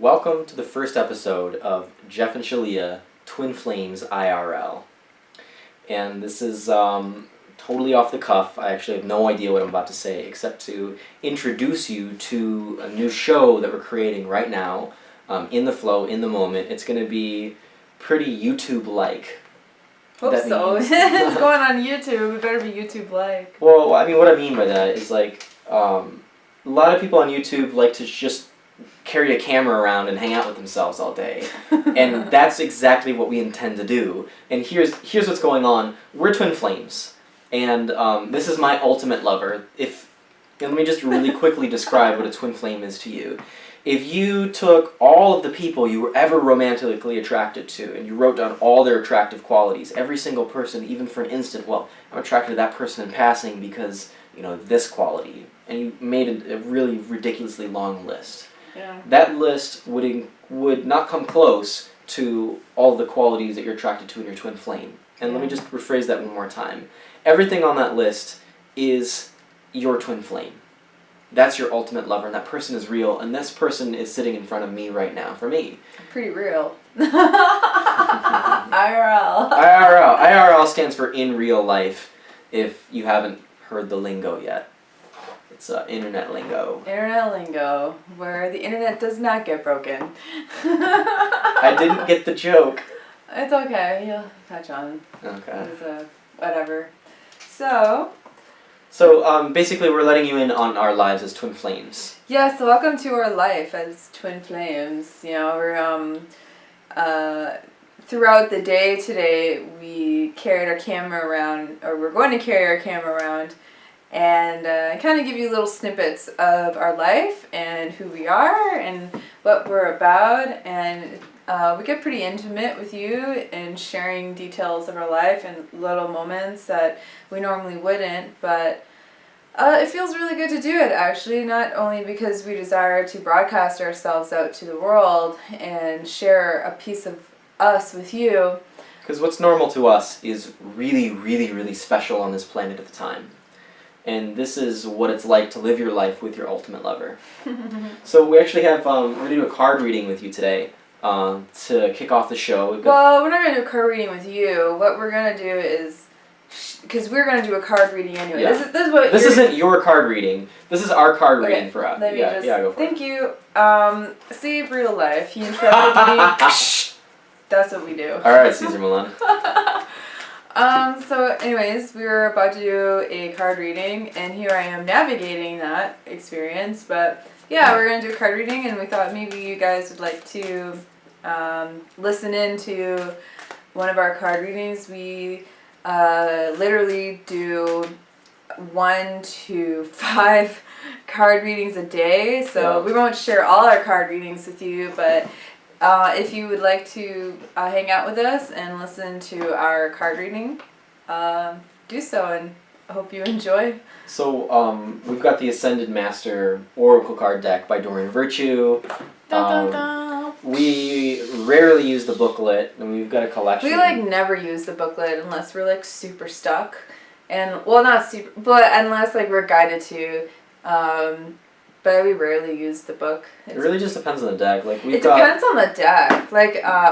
Welcome to the first episode of Jeff and Shaleia, Twin Flames IRL. And this is totally off the cuff. I actually have no idea what I'm about to say except to introduce you to a new show that we're creating right now, in the flow, in the moment. It's going to be pretty YouTube-like. Hope so. It's going on YouTube. It better be YouTube-like. Well, I mean, what I mean by that is like, a lot of people on YouTube like to just carry a camera around and hang out with themselves all day. And that's exactly what we intend to do. And here's what's going on. We're twin flames. And this is my ultimate lover. And let me just really quickly describe what a twin flame is to you. If you took all of the people you were ever romantically attracted to and you wrote down all their attractive qualities, every single person, even for an instant, well, I'm attracted to that person in passing because, this quality. And you made a really ridiculously long list. Yeah. That list would not come close to all the qualities that you're attracted to in your twin flame. And let me just rephrase that one more time. Everything on that list is your twin flame. That's your ultimate lover, and that person is real, and this person is sitting in front of me right now, for me. Pretty real. IRL. IRL stands for in real life, if you haven't heard the lingo yet. It's internet lingo. Internet lingo, where the internet does not get broken. I didn't get the joke. It's okay. You'll catch on. Okay. It's whatever. So basically we're letting you in on our lives as twin flames. Yeah, so welcome to our life as twin flames. We're throughout the day today we carried our camera around, or we're going to carry our camera around, and kind of give you little snippets of our life and who we are and what we're about, and we get pretty intimate with you and sharing details of our life and little moments that we normally wouldn't, but it feels really good to do it, actually, not only because we desire to broadcast ourselves out to the world and share a piece of us with you. Because what's normal to us is really, really, really special on this planet at the time. And this is what it's like to live your life with your ultimate lover. So we actually have, we're going to do a card reading with you today to kick off the show. Well, we're not going to do a card reading with you. What we're going to do is, because we're going to do a card reading anyway. Yeah. This isn't your card reading. This is our card reading for us. Let me go for it. Thank you. Save real life. He interrupted me. That's what we do. All right, Caesar Milan. So anyways, we were about to do a card reading, and here I am navigating that experience, but yeah, we're going to do a card reading, and we thought maybe you guys would like to listen in to one of our card readings. We literally do 1 to 5 card readings a day, so we won't share all our card readings with you, but if you would like to hang out with us and listen to our card reading, do so, and I hope you enjoy. So we've got the Ascended Master Oracle card deck by Dorian Virtue. Dun, dun, dun. We rarely use the booklet, and we've got a collection. We never use the booklet unless we're super stuck, and well, not super, but unless we're guided to. But we rarely use the book. It really just depends on the deck. Depends on the deck.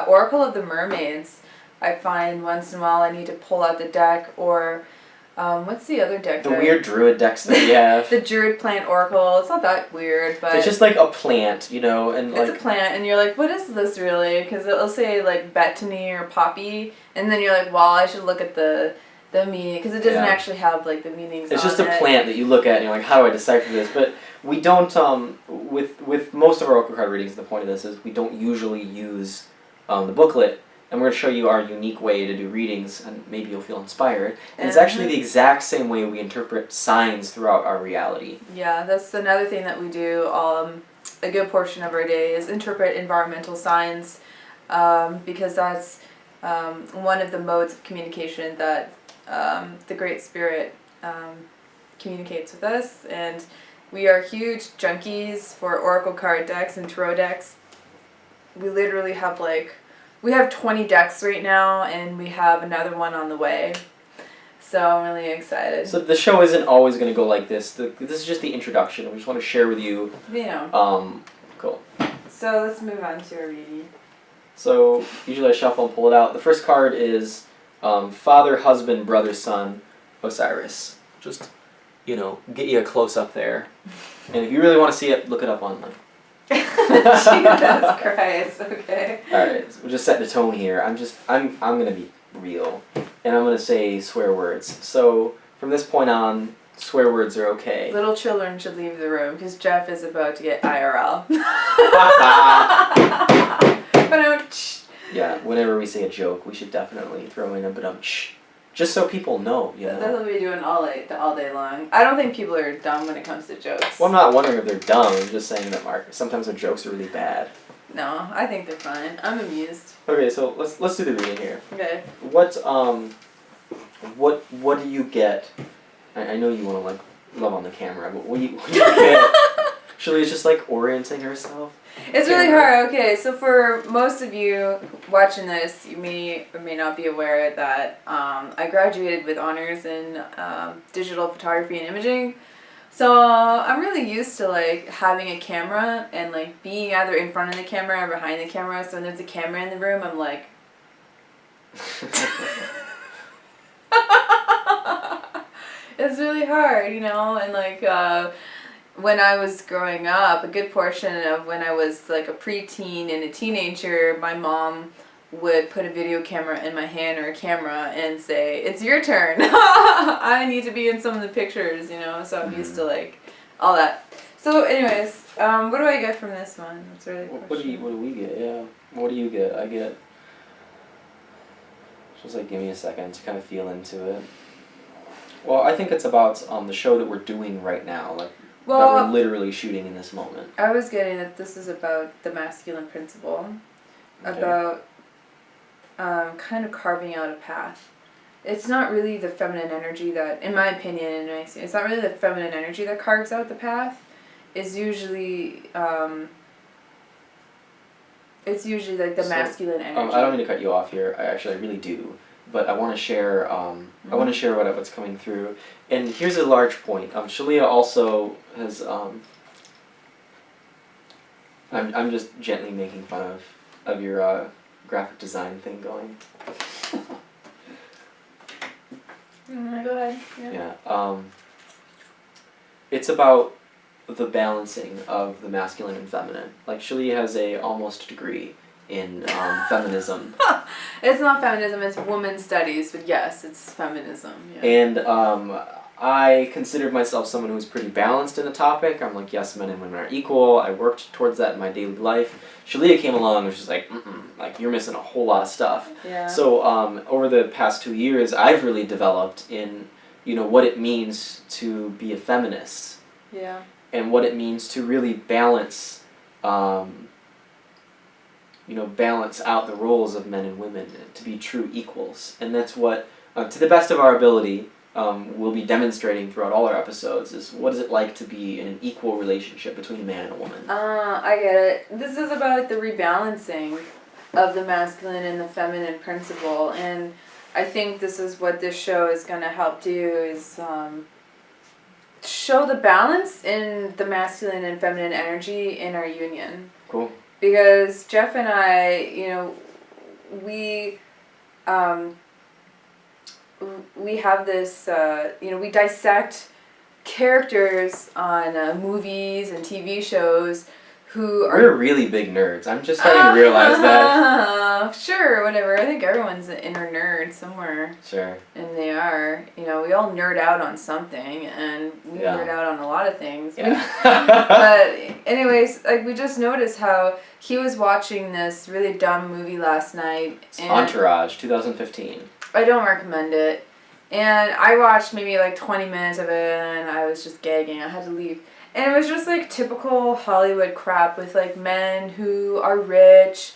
Oracle of the Mermaids, I find once in a while I need to pull out the deck, or what's the other deck? The weird druid decks that we have. The druid plant oracle. It's not that weird, but it's just like a plant, and it's a plant, and you're like, what is this really? Because it'll say Bethany or poppy, and then you're like, well, I should look at the meaning, because it doesn't actually have the meanings. It's just a plant that you look at and you're like, how do I decipher this? But we don't with most of our oracle card readings, the point of this is we don't usually use the booklet, and we're going to show you our unique way to do readings, and maybe you'll feel inspired. And it's actually the exact same way we interpret signs throughout our reality. Yeah, that's another thing that we do. A good portion of our day is interpret environmental signs, because that's one of the modes of communication that the Great Spirit communicates with us, and we are huge junkies for oracle card decks and tarot decks. We literally have we have 20 decks right now, and we have another one on the way. So I'm really excited. So the show isn't always going to go like this. This is just the introduction. We just want to share with you. Yeah. Cool. So let's move on to our reading. So usually I shuffle and pull it out. The first card is Father, Husband, Brother, Son, Osiris. Just, get you a close up there. And if you really want to see it, look it up online. Jesus Christ, okay. Alright, so we'll just set the tone here. I'm gonna be real. And I'm gonna say swear words. So from this point on, swear words are okay. Little children should leave the room because Jeff is about to get IRL. Yeah, whenever we say a joke, we should definitely throw in a ba-dum-tsh. Just so people know, That's what we doing all day long. I don't think people are dumb when it comes to jokes. Well, I'm not wondering if they're dumb. I'm just saying that, Mark, sometimes their jokes are really bad. No, I think they're fine. I'm amused. Okay, so let's do the reading here. Okay. What do you get? I know you want to love on the camera, but what do you get? Shaleia just orienting herself. It's really hard. Okay, so for most of you watching this, you may or may not be aware that I graduated with honors in digital photography and imaging. So I'm really used to having a camera and being either in front of the camera or behind the camera. So when there's a camera in the room, I'm like. It's really hard, and when I was growing up, a good portion of when I was a preteen and a teenager, my mom would put a video camera in my hand or a camera and say, "It's your turn." I need to be in some of the pictures, so I'm used to all that. So anyways, what do I get from this one? That's really the question. What do we get? Yeah. What do you get? I get. Just give me a second to kind of feel into it. Well, I think it's about the show that we're doing right now, that we're literally shooting in this moment. I was getting that this is about the masculine principle, Okay. about kind of carving out a path. It's not really the feminine energy that, in my opinion, it's not really the feminine energy that carves out the path. It's usually the masculine energy. I don't mean to cut you off here. I really do. But I want to share. I want to share what's coming through, and here's a large point. Shaleia also has. I'm just gently making fun of your graphic design thing going. Go ahead. Yeah. It's about the balancing of the masculine and feminine. Shaleia has a almost degree in feminism. It's not feminism, it's women's studies, but yes, it's feminism. Yeah. And I considered myself someone who was pretty balanced in the topic. I'm yes, men and women are equal. I worked towards that in my daily life. Shaleia came along and was just you're missing a whole lot of stuff. Yeah. So over the past 2 years, I've really developed in, what it means to be a feminist. Yeah. And what it means to really balance balance out the roles of men and women to be true equals. And that's what, to the best of our ability, we'll be demonstrating throughout all our episodes, is what is it like to be in an equal relationship between a man and a woman. I get it. This is about the rebalancing of the masculine and the feminine principle, and I think this is what this show is going to help do, is show the balance in the masculine and feminine energy in our union. Cool. Because Jeff and I, we have this, we dissect characters on movies and TV shows who are... We're really big nerds. I'm just starting to realize that. Sure, whatever. I think everyone's an inner nerd somewhere. Sure. And they are. We all nerd out on something, and we nerd out on a lot of things. Yeah. But anyways, we just noticed how he was watching this really dumb movie last night. And Entourage, 2015. I don't recommend it. And I watched maybe 20 minutes of it, and I was just gagging. I had to leave. And it was just typical Hollywood crap with men who are rich,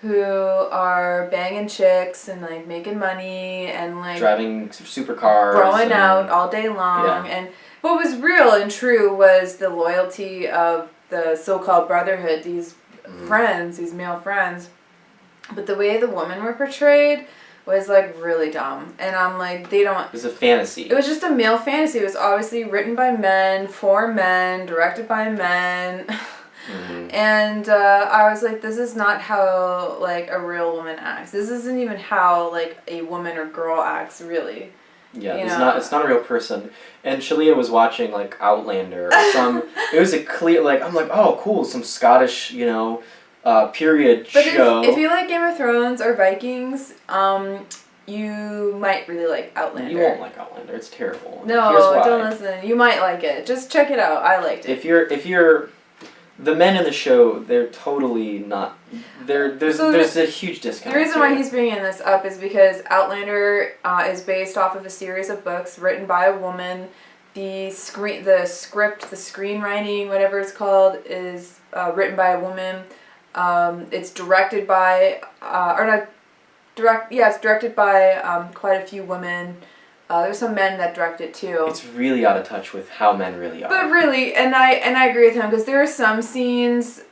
who are banging chicks and making money and driving supercars, growing out all day long. Yeah. And what was real and true was the loyalty of the so-called brotherhood, these friends, these male friends. But the way the women were portrayed was really dumb, and I'm they don't. It was a fantasy. It was just a male fantasy. It was obviously written by men, for men, directed by men. And I was like, this is not how like a real woman acts. This isn't even how like a woman or girl acts really. Yeah, it's not a real person. And Shaleia was watching like Outlander or it was a clear like I'm like, oh cool, some Scottish, period show. If you like Game of Thrones or Vikings, you might really like Outlander. You won't like Outlander. It's terrible. No, don't listen. You might like it. Just check it out. I liked it. If you're the men in the show, they're totally not. There's a huge disconnect. The reason why he's bringing this up is because Outlander is based off of a series of books written by a woman. The screenwriting, whatever it's called, is written by a woman. It's directed by, it's directed by quite a few women. There's some men that direct it too. It's really out of touch with how men really are. But really, and I agree with him because there are some scenes.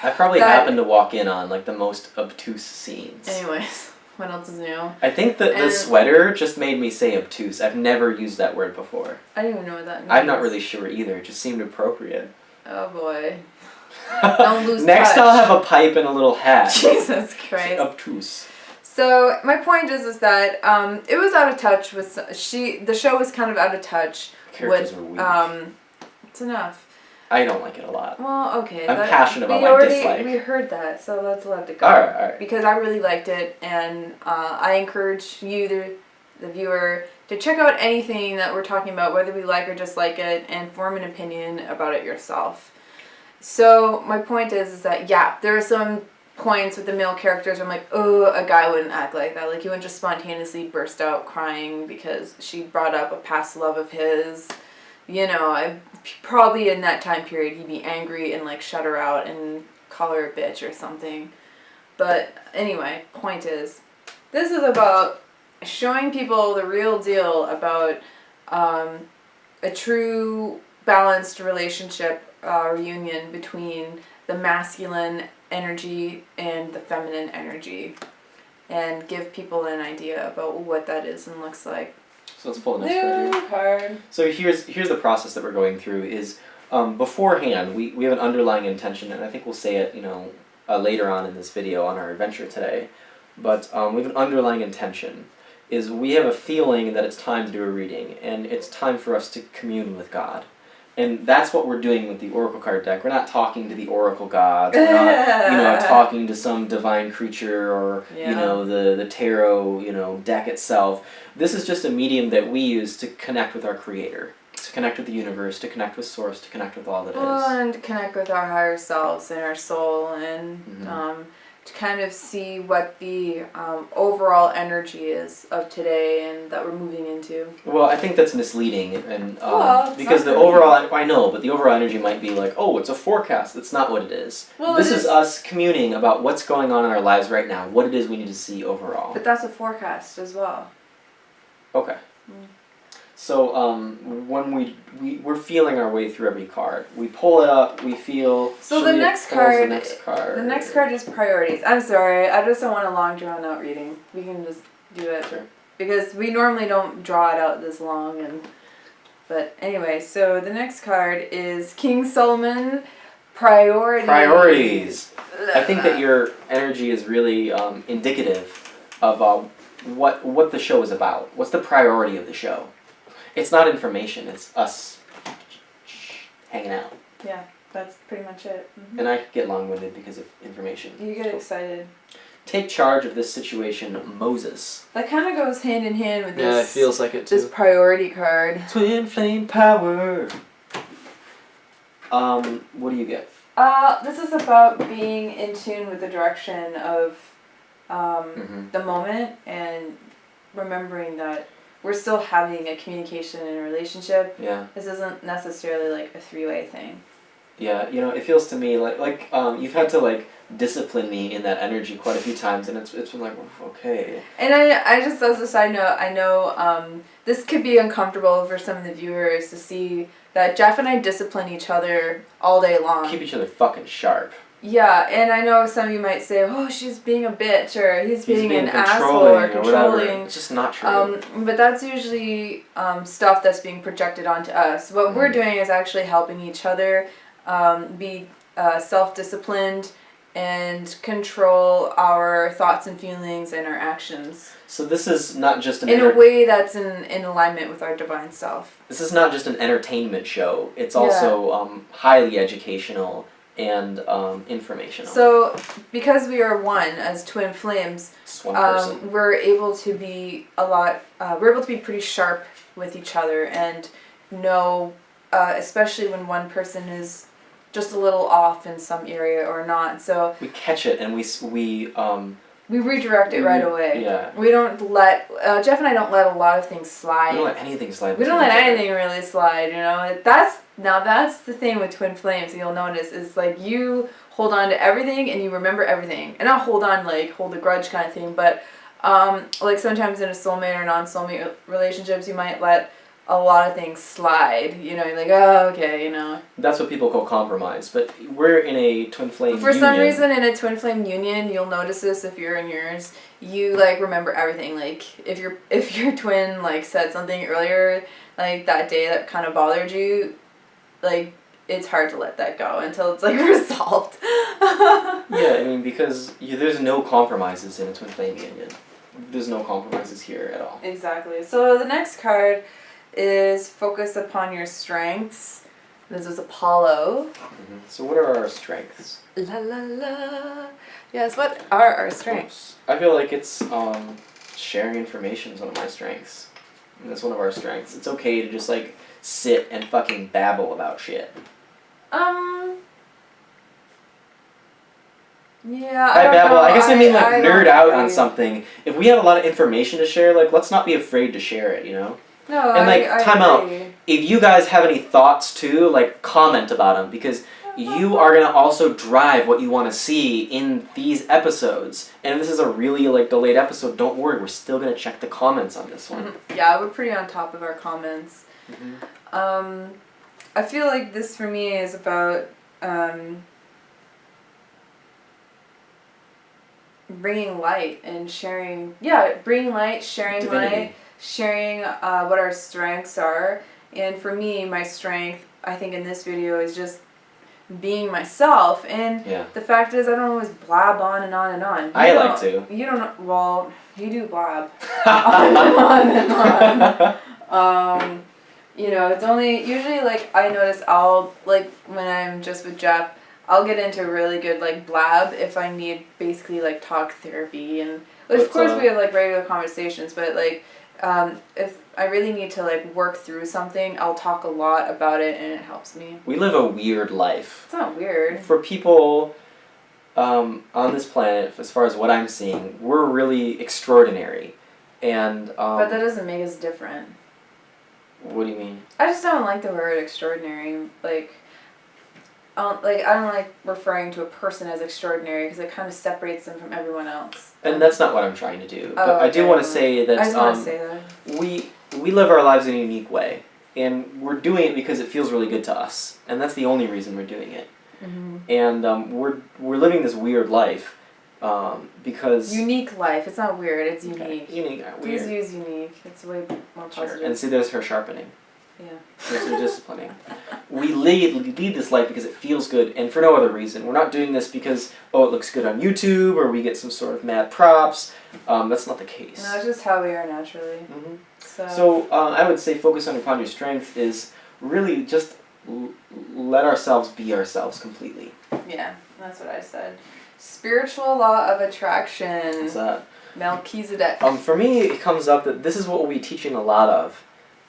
I probably happened to walk in on like the most obtuse scenes. Anyways, what else is new? I think the sweater just made me say obtuse. I've never used that word before. I don't even know what that means. I'm not really sure either. It just seemed appropriate. Oh boy. Don't lose Next touch. I'll have a pipe and a little hat. Jesus Christ. Obtuse. So my point is that it was out of touch with the show was kind of out of touch Characters with are weak. It's enough. I don't like it a lot. Well, okay. I'm passionate about my dislike. We heard that, so let's let it go. All right. Because I really liked it, and I encourage you, the viewer, to check out anything that we're talking about, whether we like or dislike it, and form an opinion about it yourself. So my point is that there are some points with the male characters where I'm like, oh, a guy wouldn't act like that. Like he wouldn't just spontaneously burst out crying because she brought up a past love of his. Probably in that time period he'd be angry and like shut her out and call her a bitch or something. But anyway, point is, this is about showing people the real deal about a true balanced relationship or union between the masculine energy and the feminine energy, and give people an idea about what that is and looks like. So let's pull the next card. So here's the process that we're going through is beforehand we have an underlying intention, and I think we'll say it later on in this video on our adventure today, but we have an underlying intention is we have a feeling that it's time to do a reading and it's time for us to commune with God. And that's what we're doing with the Oracle card deck. We're not talking to the Oracle gods. We're not, talking to some divine creature or, the tarot, deck itself. This is just a medium that we use to connect with our Creator, to connect with the universe, to connect with Source, to connect with all that is. And to connect with our higher selves and our soul, and to kind of see what the overall energy is of today and that we're moving into. Well, I think that's misleading, and because the overall, I know, but the overall energy might be like, oh, it's a forecast. That's not what it is. Well, this is us communing about what's going on in our lives right now, what it is we need to see overall. But that's a forecast as well. Okay. So when we're feeling our way through every card, we pull it up, we feel. So the next card is priorities. I'm sorry, I just don't want a long drawn out reading. We can just do it because we normally don't draw it out this long. But anyway, so the next card is King Solomon. Priorities. I think that your energy is really indicative of what the show is about. What's the priority of the show? It's not information, it's us hanging out. Yeah, that's pretty much it. And I get long-winded because of information. You get excited. Take charge of this situation, Moses. That kind of goes hand in hand with this. Yeah, it feels like it too. This priority card. Twin flame power. What do you get? This is about being in tune with the direction of the moment and remembering that we're still having a communication and a relationship. Yeah. This isn't necessarily like a three-way thing. Yeah, it feels to me like you've had to discipline me in that energy quite a few times, and it's been like, okay. And I just, as a side note, I know this could be uncomfortable for some of the viewers to see that Jeff and I discipline each other all day long. Keep each other fucking sharp. Yeah, and I know some of you might say, oh, she's being a bitch, or he's being an asshole, or controlling. It's just not true. But that's usually stuff that's being projected onto us. What we're doing is actually helping each other be self-disciplined and control our thoughts and feelings and our actions. So this is not just in a way that's in alignment with our divine self. This is not just an entertainment show. It's also highly educational and informational. So because we are one as twin flames, we're able to be pretty sharp with each other and know, especially when one person is just a little off in some area or not. So we catch it and we redirect it right away. Yeah. We don't let Jeff and I don't let a lot of things slide. We don't let anything slide. We don't let anything really slide. You know, that's the thing with twin flames. You'll notice is like you hold on to everything and you remember everything, and not hold on like hold a grudge kind of thing. But like sometimes in a soulmate or non-soulmate relationships, you might let a lot of things slide. You know, you're like, oh, okay, you know. That's what people call compromise. But we're in a twin flame union. For some reason, in a twin flame union, you'll notice this if you're in yours. You like remember everything. Like if your twin like said something earlier, like that day that kind of bothered you, like it's hard to let that go until it's like resolved. Yeah, I mean because there's no compromises in a twin flame union. There's no compromises here at all. Exactly. So the next card is focus upon your strengths. This is Apollo. Mm-hmm. So what are our strengths? La la la. Yes, what are our strengths? I feel like it's sharing information is one of my strengths. And that's one of our strengths. It's okay to just like sit and fucking babble about shit. Yeah, By babble, I guess I mean like nerd out on something. If we have a lot of information to share, like let's not be afraid to share it, you know? No, and like time out. Agree. If you guys have any thoughts too, like comment about them because you are gonna also drive what you want to see in these episodes. And if this is a really like delayed episode, don't worry, we're still gonna check the comments on this one. Yeah, we're pretty on top of our comments. Mm-hmm. I feel like this for me is about bringing light and sharing. Yeah, bringing light, sharing Divinity. light. Sharing what our strengths are. And for me, my strength, I think in this video, is just being myself. And the fact is, I don't always blab on and on and on. I like to. You don't, well, you do blab on and on. You know, it's only, usually like I notice I'll, like when I'm just with Jeff, I'll get into really good like blab if I need basically like talk therapy. And of course we have like regular conversations, but like, if I really need to like work through something, I'll talk a lot about it and it helps me. We live a weird life. It's not weird. For people on this planet, as far as what I'm seeing, we're really extraordinary. And but that doesn't make us different. What do you mean? I just don't like the word extraordinary. Like I don't like referring to a person as extraordinary because it kind of separates them from everyone else. And that's not what I'm trying to do. But I do want to say that, I just want to say that we live our lives in a unique way, and we're doing it because it feels really good to us, and that's the only reason we're doing it. Mm-hmm. And we're living this weird life because unique life. It's not weird. It's unique. Okay. Unique. Weird. Please use unique. It's way more positive. Sure. And see, there's her sharpening. Yeah. There's her disciplining. We lead this life because it feels good, and for no other reason. We're not doing this because, oh, it looks good on YouTube, or we get some sort of mad props. That's not the case. No, it's just how we are naturally. Mm-hmm. So I would say focusing upon your strength is really just let ourselves be ourselves completely. Yeah, that's what I said. Spiritual law of attraction. What's that? Melchizedek. For me, it comes up that this is what we'll be teaching a lot of,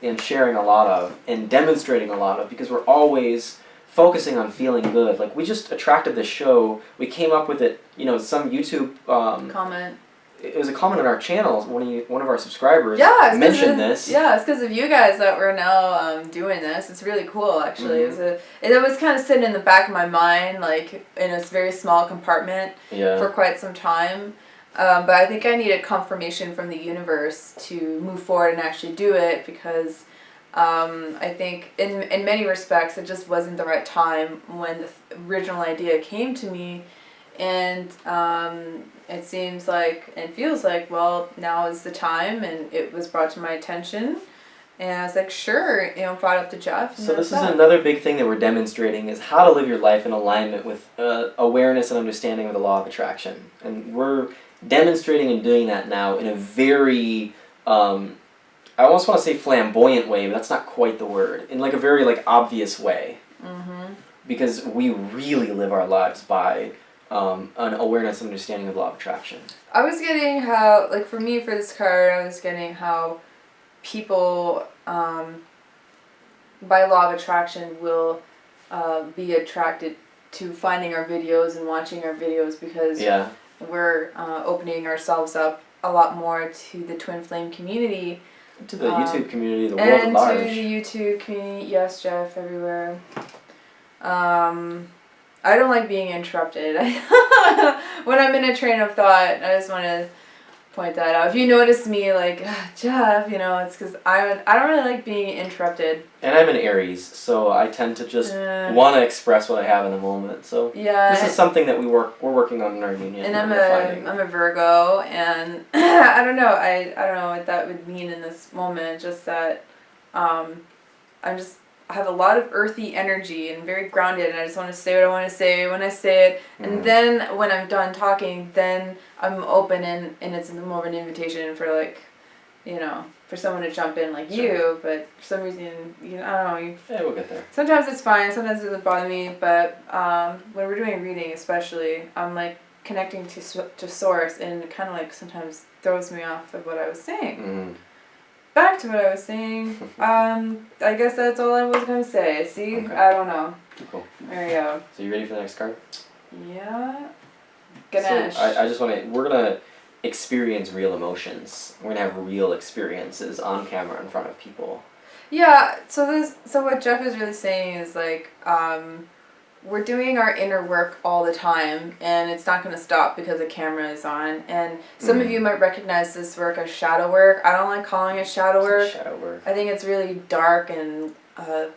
and sharing a lot of, and demonstrating a lot of, because we're always focusing on feeling good. Like, we just attracted this show, we came up with it, you know, some YouTube comment. It was a comment on our channel. One of our subscribers mentioned this. Yeah, it's because of you guys that we're now doing this. It's really cool, actually. Mm-hmm. It was kind of sitting in the back of my mind, like in a very small compartment for quite some time. But I think I needed confirmation from the universe to move forward and actually do it because I think in many respects it just wasn't the right time when the original idea came to me. And it seems like and feels like, well, now is the time, and it was brought to my attention. And I was like, sure, brought up to Jeff. So this is another big thing that we're demonstrating is how to live your life in alignment with awareness and understanding of the law of attraction. And we're demonstrating and doing that now in a very, I almost want to say flamboyant way, but that's not quite the word. In like a very like obvious way. Mm-hmm. Because we really live our lives by an awareness and understanding of the law of attraction. I was getting how, like for me for this card, I was getting how people, by law of attraction, will be attracted to finding our videos and watching our videos because we're opening ourselves up a lot more to the Twin Flame community. To the YouTube community, the world at large. And to the YouTube community, yes, Jeff, everywhere. I don't like being interrupted. When I'm in a train of thought, I just want to point that out. If you notice me like, Jeff, it's because I don't really like being interrupted. And I'm an Aries, so I tend to just want to express what I have in the moment. So this is something that we're working on in our union. And I'm a Virgo, and I don't know. I don't know what that would mean in this moment. Just that I have a lot of earthy energy and very grounded, and I just want to say what I want to say when I say it. And then when I'm done talking, then I'm open and it's more of an invitation for for someone to jump in like you. But for some reason, I don't know. Yeah, we'll get there. Sometimes it's fine. Sometimes it doesn't bother me. But when we're doing reading, especially, I'm like connecting to source, and it kind of like sometimes throws me off of what I was saying. Back to what I was saying. I guess that's all I was going to say. See? Okay. I don't know. Cool. There you go. So you ready for the next card? Yeah. Ganesh. So I just want to, we're going to experience real emotions. We're going to have real experiences on camera in front of people. Yeah, so what Jeff is really saying is like, we're doing our inner work all the time, and it's not going to stop because the camera is on. And some of you might recognize this work as shadow work. I don't like calling it shadow work. Shadow work. I think it's really dark and...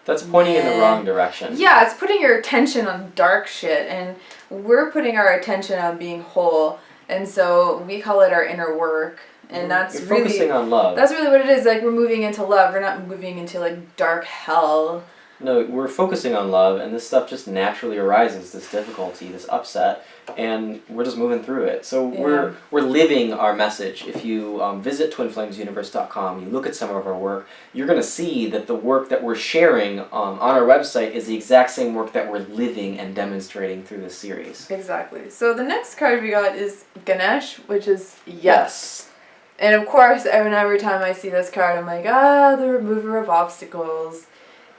That's pointing in the wrong direction. Yeah, it's putting your attention on dark shit, and we're putting our attention on being whole. And so we call it our inner work. And that's You're focusing on love. That's really what it is. Like, we're moving into love. We're not moving into, like, dark hell. No, we're focusing on love, and this stuff just naturally arises, this difficulty, this upset, and we're just moving through it. So we're living our message. If you visit twinflamesuniverse.com, you look at some of our work, you're going to see that the work that we're sharing on our website is the exact same work that we're living and demonstrating through this series. Exactly. So the next card we got is Ganesh, which is yes. And of course, every time I see this card, I'm like, the remover of obstacles.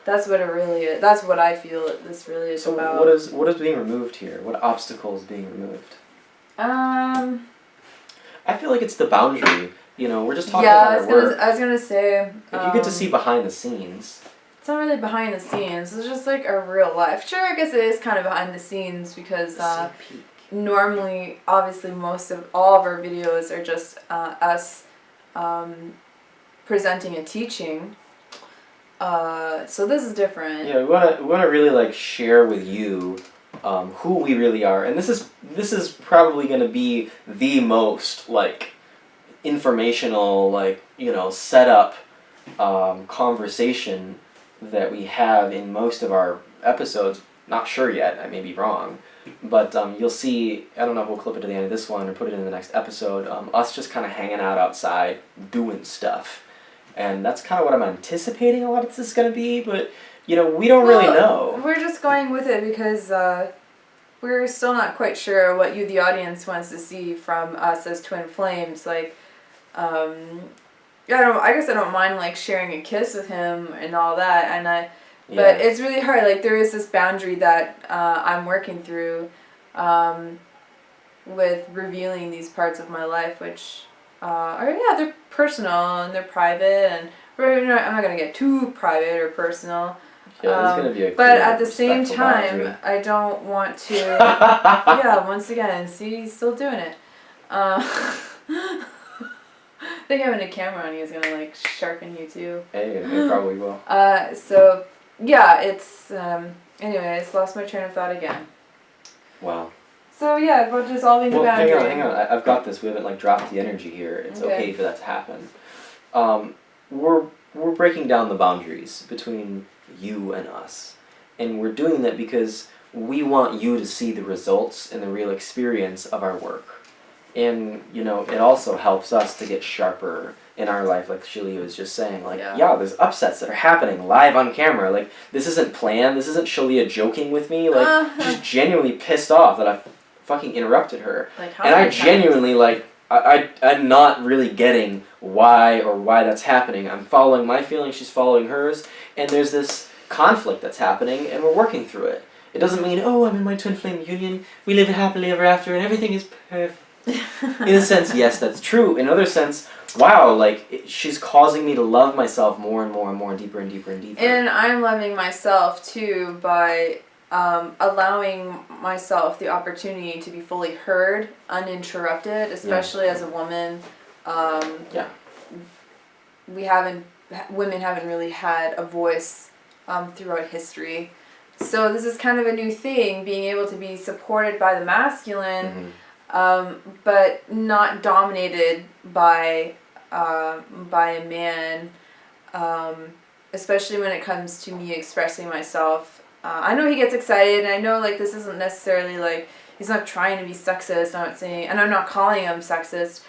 That's what it really is. That's what I feel this really is about. So what is being removed here? What obstacle is being removed? I feel like it's the boundary. We're just talking about our work. I was gonna say. If you get to see behind the scenes. It's not really behind the scenes. It's just like our real life. Sure, I guess it is kind of behind the scenes because normally, obviously, all of our videos are just us presenting a teaching. So this is different. Yeah, we wanna really share with you who we really are, and this is probably gonna be the most informational set up conversation that we have in most of our episodes. Not sure yet. I may be wrong, but you'll see. I don't know if we'll clip it to the end of this one or put it in the next episode. Us just kind of hanging out outside doing stuff. And that's kind of what I'm anticipating a lot of this is going to be, but, we don't really know. We're just going with it because we're still not quite sure what you, the audience, wants to see from us as twin flames. I guess I don't mind, sharing a kiss with him and all that, but it's really hard. There is this boundary that I'm working through with revealing these parts of my life, which... they're personal and they're private, and I'm not gonna get too private or personal. Yeah, it's gonna be a but at the same time, boundary. I don't want to. Yeah, once again, see, he's still doing it. I think having a camera on you is gonna sharpen you too. Hey, it probably will. So yeah, it's anyway, I just lost my train of thought again. Wow. So yeah, about dissolving the boundary. Hang on. I've got this. We haven't dropped the energy here. It's okay for that to happen. we're breaking down the boundaries between you and us. And we're doing that because we want you to see the results and the real experience of our work. And, you know, it also helps us to get sharper in our life, like Shaleia was just saying. Like, yeah, there's upsets that are happening live on camera. Like, this isn't planned. This isn't Shaleia joking with me. Like, she's genuinely pissed off that I fucking interrupted her. Like, how and I genuinely, like, I'm not really getting why that's happening. I'm following my feelings, she's following hers, and there's this conflict that's happening, and we're working through it. It doesn't mean, oh, I'm in my twin flame union, we live happily ever after, and everything is perfect. In a sense, yes, that's true. In another sense, wow, like, she's causing me to love myself more and more and more, deeper and deeper and deeper. And I'm loving myself, too, by allowing myself the opportunity to be fully heard, uninterrupted, especially as a woman. Women haven't really had a voice throughout history. So this is kind of a new thing, being able to be supported by the masculine, but not dominated by a man, especially when it comes to me expressing myself. I know he gets excited, and I know, like, this isn't necessarily, like, he's not trying to be sexist, I'm not saying, and I'm not calling him sexist,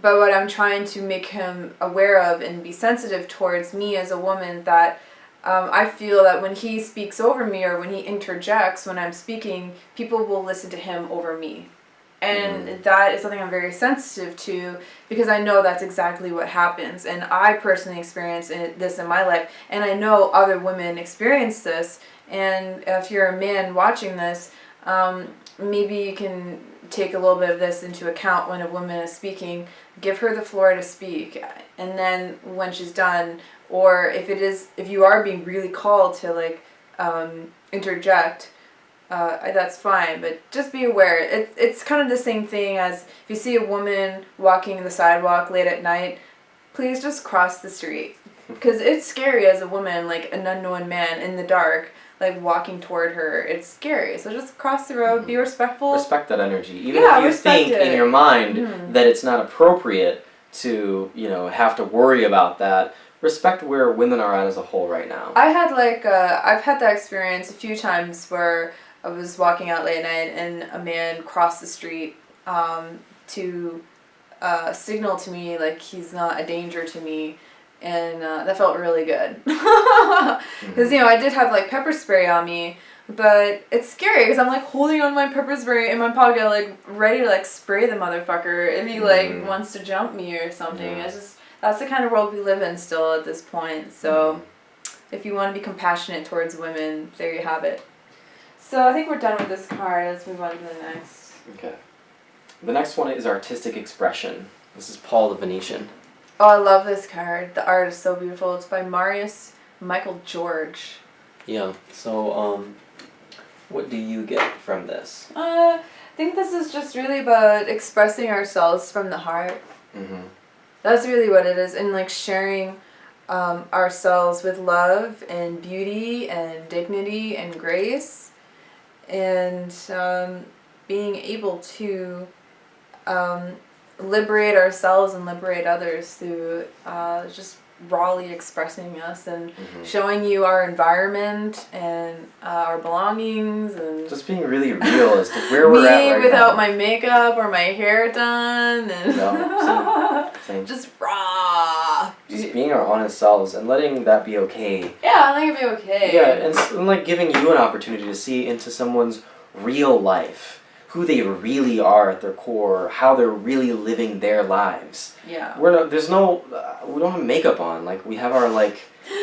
but what I'm trying to make him aware of and be sensitive towards me as a woman, that I feel that when he speaks over me or when he interjects when I'm speaking, people will listen to him over me. And that is something I'm very sensitive to, because I know that's exactly what happens. And I personally experience this in my life, and I know other women experience this. And if you're a man watching this, maybe you can take a little bit of this into account when a woman is speaking. Give her the floor to speak, and then when she's done, or if you are being really called to, like, interject, that's fine, but just be aware. It's kind of the same thing as if you see a woman walking the sidewalk late at night, please just cross the street. Because it's scary as a woman, like an unknown man in the dark, like walking toward her. It's scary. So just cross the road, be respectful. Respect that energy. Even if you think in your mind that it's not appropriate to, you know, have to worry about that, respect where women are at as a whole right now. I've had that experience a few times where I was walking out late at night and a man crossed the street to signal to me like he's not a danger to me, and that felt really good. Because, you know, I did have, like, pepper spray on me, but it's scary because I'm, like, holding on my pepper spray in my pocket, like, ready to, like, spray the motherfucker if he, like, wants to jump me or something. It's just, that's the kind of world we live in still at this point. So if you want to be compassionate towards women, there you have it. So I think we're done with this card. Let's move on to the next. Okay. The next one is artistic expression. This is Paul the Venetian. Oh, I love this card. The art is so beautiful. It's by Marius Michael George. Yeah. So, what do you get from this? I think this is just really about expressing ourselves from the heart. That's really what it is. And, like, sharing ourselves with love and beauty and dignity and grace. And being able to liberate ourselves and liberate others through just rawly expressing us and showing you our environment and our belongings, and just being really real as to where we're at right without now. my makeup or my hair done, and same. just raw. Just being our honest selves and letting that be okay. Yeah, letting it be okay. Yeah, and like giving you an opportunity to see into someone's real life, who they really are at their core, how they're really living their lives. Yeah. We don't have makeup on. Like, we have our, like,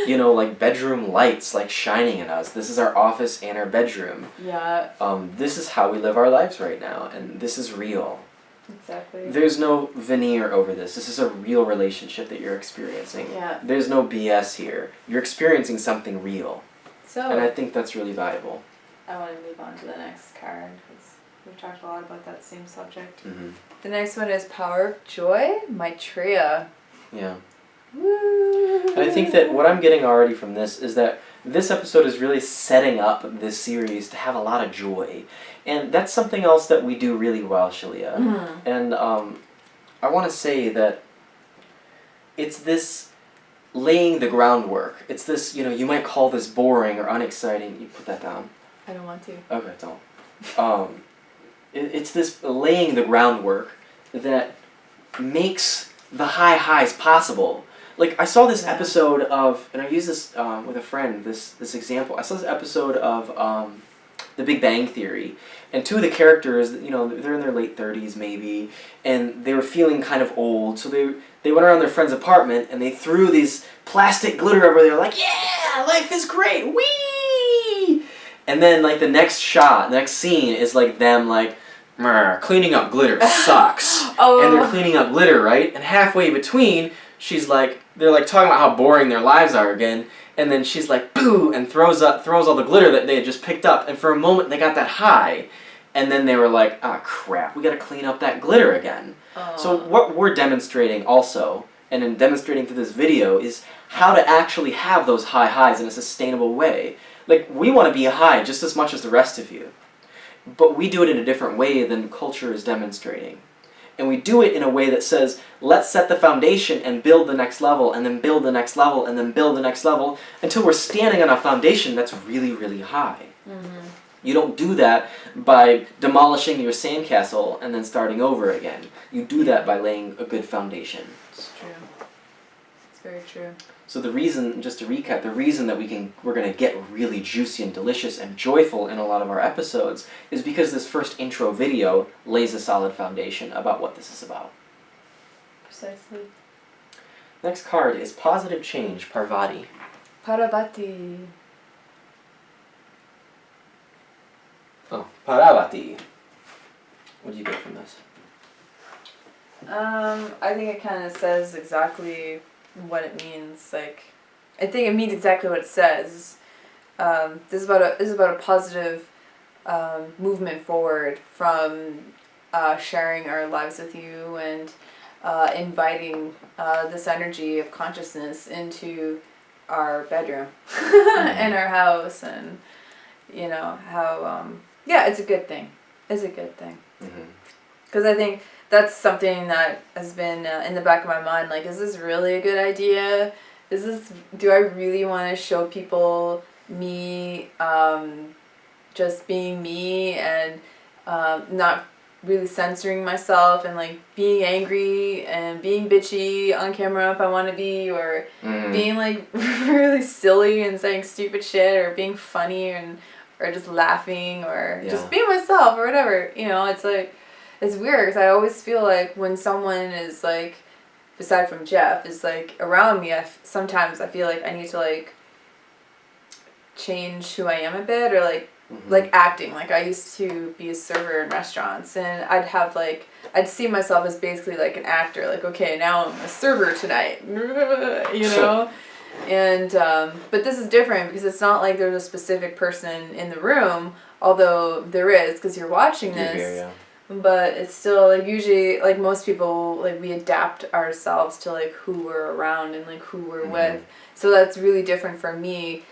you know, like, bedroom lights, like, shining at us. This is our office and our bedroom. Yeah. This is how we live our lives right now, and this is real. Exactly. There's no veneer over this. This is a real relationship that you're experiencing. Yeah. There's no BS here. You're experiencing something real. So. And I think that's really valuable. I want to move on to the next card, because we've talked a lot about that same subject. The next one is Power of Joy, Maitreya. Yeah. Woo! And I think that what I'm getting already from this is that this episode is really setting up this series to have a lot of joy. And that's something else that we do really well, Shaleia. And I want to say that it's this laying the groundwork. It's this, you might call this boring or unexciting. You put that down. I don't want to. Okay, don't. It's this laying the groundwork that makes the high highs possible. Like, I saw this episode of, and I used this with a friend, this example. I saw this episode of The Big Bang Theory, and two of the characters, they're in their late 30s maybe, and they were feeling kind of old, so they went around their friend's apartment, and they threw these plastic glitter over there, like, yeah, life is great, whee! And then, like, the next scene is, like, them, like, cleaning up glitter sucks. Oh. And they're cleaning up glitter, right? And halfway between, they're like talking about how boring their lives are again, and then she's like, boo, and throws all the glitter that they had just picked up, and for a moment they got that high, and then they were like, ah, crap, we gotta clean up that glitter again. So what we're demonstrating also, and in demonstrating through this video, is how to actually have those high highs in a sustainable way. Like, we want to be high just as much as the rest of you, but we do it in a different way than culture is demonstrating. And we do it in a way that says, let's set the foundation and build the next level, and then build the next level, and then build the next level, until we're standing on a foundation that's really, really high. Mm-hmm. You don't do that by demolishing your sandcastle and then starting over again. You do that by laying a good foundation. It's true. It's very true. So the reason, just to recap, the reason that we're going to get really juicy and delicious and joyful in a lot of our episodes is because this first intro video lays a solid foundation about what this is about. Precisely. Next card is Positive Change, Parvati. Parvati. Oh, Parvati. What do you get from this? I think it kind of says exactly what it means. Like, I think it means exactly what it says. This is about a positive movement forward from sharing our lives with you and inviting this energy of consciousness into our bedroom and our house, and how it's a good thing. It's a good thing. Because I think that's something that has been in the back of my mind. Like, is this really a good idea? Do I really want to show people me just being me and not really censoring myself and like being angry and being bitchy on camera if I want to be, or being like really silly and saying stupid shit, or being funny or just laughing, or just being myself or whatever. It's like, it's weird because I always feel like when someone is like, aside from Jeff, is like around me, sometimes I feel like I need to like change who I am a bit, or like like acting. Like, I used to be a server in restaurants, and I'd see myself as basically like an actor. Like, okay, now I'm a server tonight, And but this is different because it's not like there's a specific person in the room, although there is because you're watching this. But it's still like, usually, like most people, like we adapt ourselves to like who we're around and like who we're with. So that's really different for me.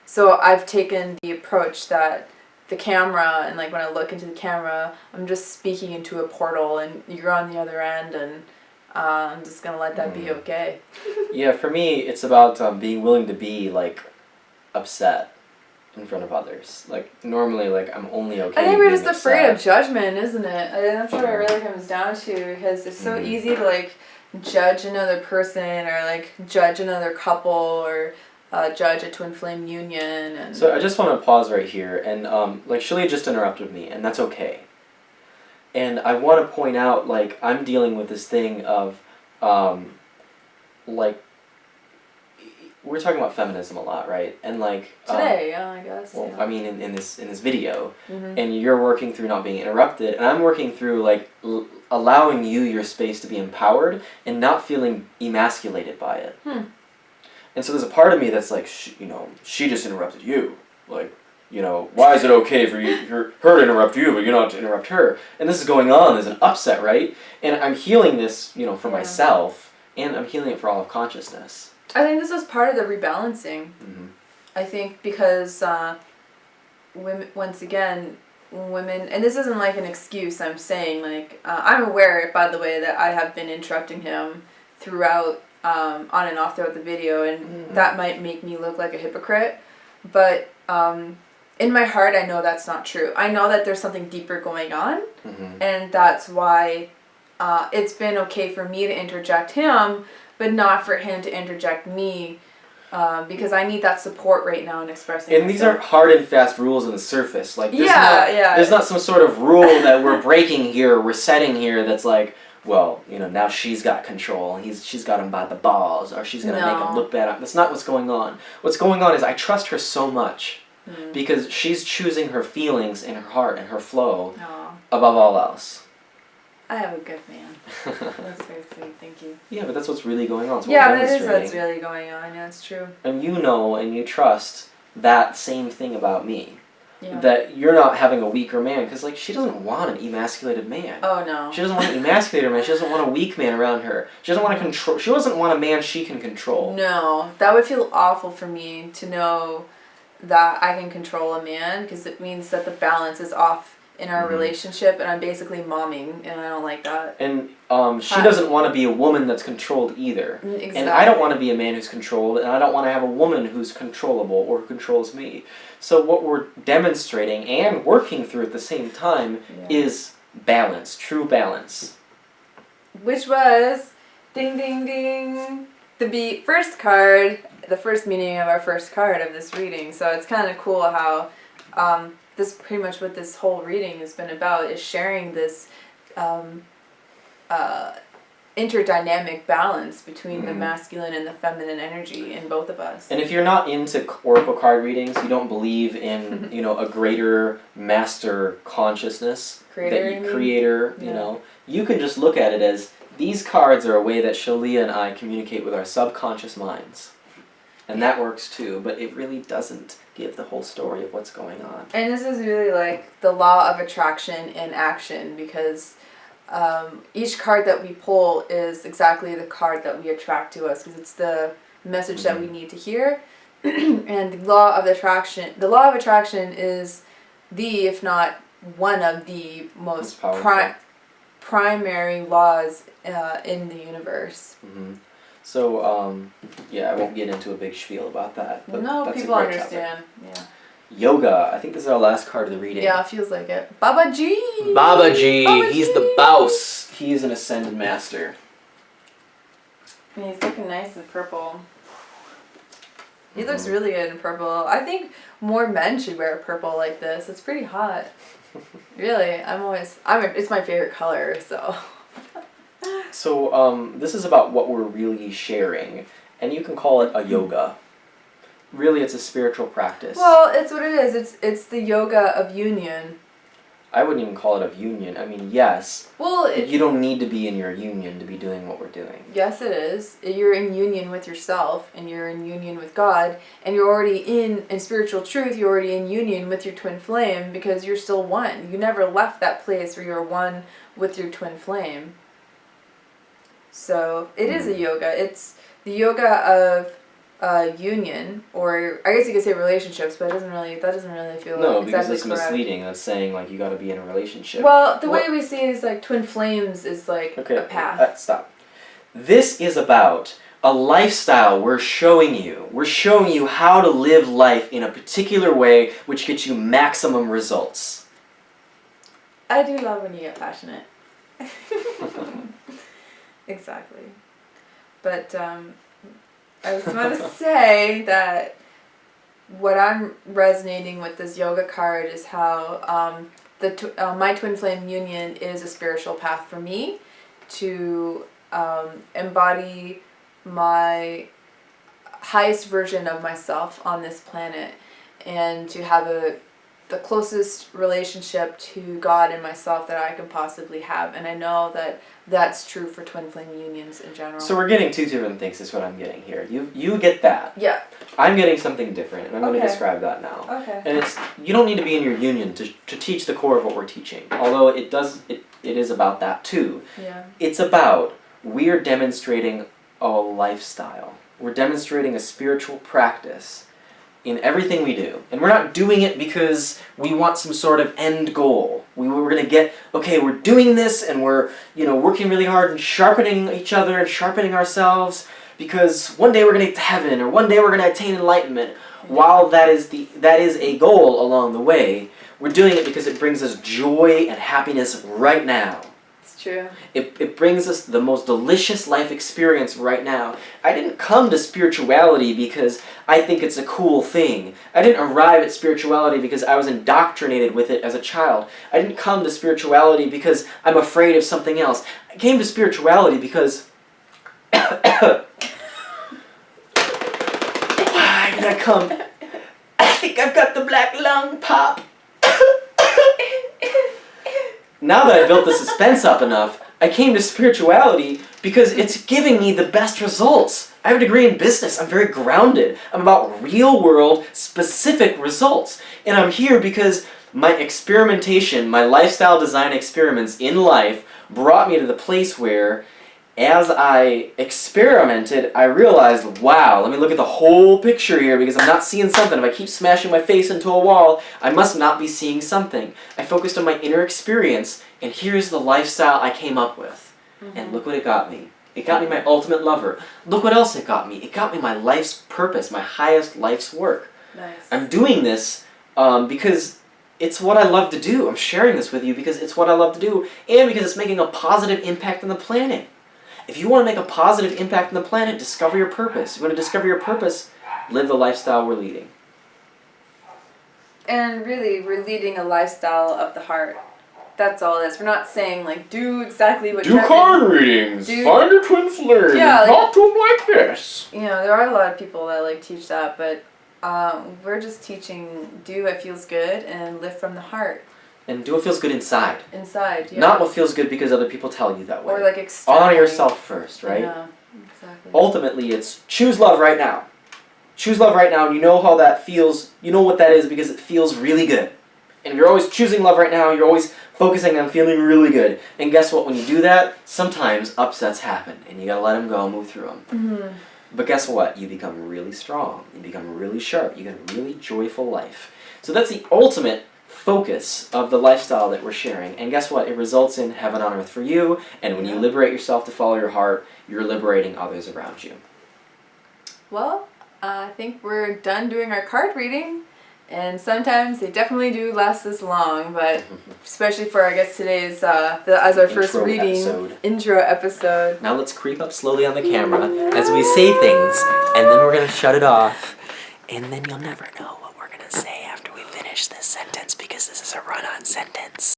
So I've taken the approach that the camera, and like when I look into the camera, I'm just speaking into a portal, and you're on the other end, and I'm just gonna let that be okay. Yeah, for me, it's about being willing to be like upset in front of others. Like, normally, like, I'm only okay. I think we're being just afraid upset. of judgment, isn't it? I think that's what it really comes down to, because it's so easy to like judge another person, or like judge another couple, or judge a twin flame union. And so I just want to pause right here, and like, Shaleia just interrupted me, and that's okay. And I want to point out, like, I'm dealing with this thing of like, we're talking about feminism a lot, right? And like today, I guess. Well, I mean, in this video, and you're working through not being interrupted, and I'm working through like allowing you your space to be empowered and not feeling emasculated by it. And so there's a part of me that's like, she just interrupted you. Like, why is it okay for her to interrupt you, but you're not to interrupt her? And this is going on. There's an upset, right? And I'm healing this, for myself, and I'm healing it for all of consciousness. I think this is part of the rebalancing. I think because women, once again, women, and this isn't like an excuse, I'm saying, like, I'm aware, by the way, that I have been interrupting him throughout on and off throughout the video, and that might make me look like a hypocrite, but in my heart I know that's not true. I know that there's something deeper going on, and that's why it's been okay for me to interject him, but not for him to interject me, because I need that support right now in expressing And these aren't hard and fast rules on the surface. Like, there's not some sort of rule that we're breaking here, we're setting here that's like, well, now she's got control, and she's got him by the balls, or she's going to make him look bad. That's not what's going on. What's going on is I trust her so much, because she's choosing her feelings and her heart and her flow above all else. I have a good man. That's very sweet, thank you. Yeah, but that's what's really going on. That is what's really going on, yeah, it's true. And you know and you trust that same thing about me. Yeah. That you're not having a weaker man, because like she doesn't want an emasculated man. Oh no. She doesn't want an emasculated man. She doesn't want a weak man around her. She doesn't want to control. She doesn't want a man she can control. No, that would feel awful for me to know that I can control a man, because it means that the balance is off in our relationship, and I'm basically momming, and I don't like that. And she doesn't want to be a woman that's controlled either. Exactly. And I don't want to be a man who's controlled, and I don't want to have a woman who's controllable or who controls me. So what we're demonstrating and working through at the same time is balance, true balance. Which was, ding ding ding, the first card, the first meaning of our first card of this reading. So it's kind of cool how this pretty much what this whole reading has been about, is sharing this interdynamic balance between the masculine and the feminine energy in both of us. And if you're not into oracle card readings, you don't believe in a greater master consciousness, creator, you can just look at it as these cards are a way that Shaleia and I communicate with our subconscious minds. And that works too, but it really doesn't give the whole story of what's going on. And this is really like the law of attraction in action, because each card that we pull is exactly the card that we attract to us, because it's the message that we need to hear. And the law of attraction is if not one of the most primary laws in the universe. So, I won't get into a big spiel about that. But no, that's people understand. Yeah. Yoga. I think this is our last card of the reading. Yeah, it feels like it. Babaji! Babaji! He's the boss. He's an ascended master. And he's looking nice in purple. He looks really good in purple. I think more men should wear purple like this. It's pretty hot. Really, it's my favorite color, so. So, this is about what we're really sharing, and you can call it a yoga. Really, it's a spiritual practice. Well, it's what it is. It's the yoga of union. I wouldn't even call it of union. I mean, yes. Well, you don't need to be in your union to be doing what we're doing. Yes, it is. You're in union with yourself, and you're in union with God, and you're already in spiritual truth, you're already in union with your twin flame, because you're still one. You never left that place where you're one with your twin flame. So, it is a yoga. It's the yoga of union, or I guess you could say relationships, but that doesn't really feel no, exactly because it's correct. Misleading. That's saying like you got to be in a relationship. Well, the way we see it is like twin flames is like a path. Stop. This is about a lifestyle we're showing you. We're showing you how to live life in a particular way, which gets you maximum results. I do love when you get passionate. Exactly. But I was going to say that what I'm resonating with this yoga card is how my twin flame union is a spiritual path for me to embody my highest version of myself on this planet, and to have the closest relationship to God and myself that I can possibly have. And I know that that's true for twin flame unions in general. So we're getting two different things is what I'm getting here. You get that. Yeah. I'm getting something different, and I'm going to describe that now. Okay. And you don't need to be in your union to teach the core of what we're teaching, although it is about that too. Yeah. It's about we're demonstrating a lifestyle. We're demonstrating a spiritual practice in everything we do. And we're not doing it because we want some sort of end goal. We're going to get, we're doing this and we're, working really hard and sharpening each other and sharpening ourselves because one day we're going to get to heaven, or one day we're going to attain enlightenment. While that is a goal along the way, we're doing it because it brings us joy and happiness right now. It's true. It brings us the most delicious life experience right now. I didn't come to spirituality because I think it's a cool thing. I didn't arrive at spirituality because I was indoctrinated with it as a child. I didn't come to spirituality because I'm afraid of something else. I came to spirituality because... Why did I come? I think I've got the black lung pop. Now that I built the suspense up enough, I came to spirituality because it's giving me the best results. I have a degree in business. I'm very grounded. I'm about real world, specific results. And I'm here because my experimentation, my lifestyle design experiments in life brought me to the place where, as I experimented, I realized, wow, let me look at the whole picture here because I'm not seeing something. If I keep smashing my face into a wall, I must not be seeing something. I focused on my inner experience, and here's the lifestyle I came up with. Mm-hmm. And look what it got me. It got me my ultimate lover. Look what else it got me. It got me my life's purpose, my highest life's work. Nice. I'm doing this because it's what I love to do. I'm sharing this with you because it's what I love to do, and because it's making a positive impact on the planet. If you want to make a positive impact on the planet, discover your purpose. You want to discover your purpose, live the lifestyle we're leading. And really, we're leading a lifestyle of the heart. That's all it is. We're not saying, like, do exactly what Do card readings. Find your twin flame. Yeah, Talk to them like this. You know, there are a lot of people that, like, teach that, but we're just teaching do what feels good and live from the heart. And do what feels good inside. Inside, yeah. Not what feels good because other people tell you that way. Or, like, externally. Honor yourself first, right? Yeah, exactly. Ultimately, it's choose love right now. Choose love right now, and you know how that feels. You know what that is because it feels really good. And if you're always choosing love right now, you're always focusing on feeling really good. And guess what? When you do that, sometimes upsets happen, and you gotta let them go and move through them. Mm-hmm. But guess what? You become really strong. You become really sharp. You get a really joyful life. So that's the ultimate focus of the lifestyle that we're sharing. And guess what? It results in heaven on earth for you. And when you liberate yourself to follow your heart, you're liberating others around you. Well, I think we're done doing our card reading. And sometimes they definitely do last this long, but especially for, I guess, today's, as our first reading, intro episode. Now let's creep up slowly on the camera as we say things, and then we're going to shut it off. And then you'll never know what we're going to say after we finish this sentence, because this is a run-on sentence.